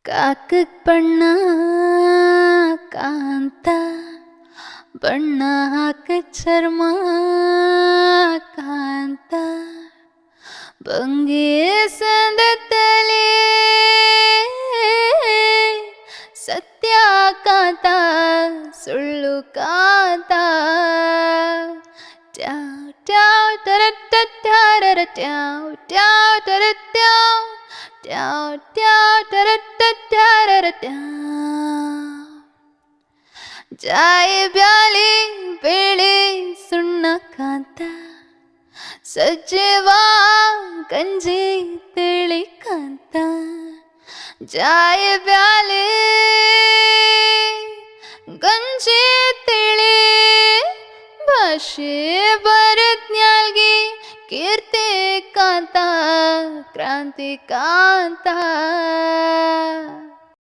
ಕಾಕಕ್ ಬಣ್ಣ ಕಾಂತ ಬಣ್ಣ ಹಾಕ ಚರ್ಮ ಕಾಂತ ಬಂಗೇಸದ ತಲೆ ಸತ್ಯ ಕಾಂತ ಸುಳ್ಳು ಕಾಂತ ಟ್ಯಾವ್ ಟ್ಯಾವ್ ಟರಟ್ಟ ಟ್ಯಾರರ ಟ್ಯಾವ್ ಟ್ಯಾವ್ ಟರ ಟ್ಯಾವ್ ಟ್ಯಾವ್ ಟ್ಯಾವ್ ಟರಟ್ಟ ಟ್ಯಾರರ ಟ್ಯಾವ್ ಜಾಯಿ ಬ್ಯಾಲಿ ಬೇಳೆ ಸುಣ್ಣ ಕಾಂತ ಸಜ್ಜೆವಾ ಗಂಜಿ ತಿಳಿ ಕಾಂತ ಜಾಯಿ ಬ್ಯಾಲಿ ಗಂಜಿ ತಿಳಿ ಭಾಷೆ ಬರತ್ನ್ಯಾಲ್ಗಿ ಕೀರ್ತಿ ಕಾಂತ ಕ್ರಾಂತಿ ಕಾಂತ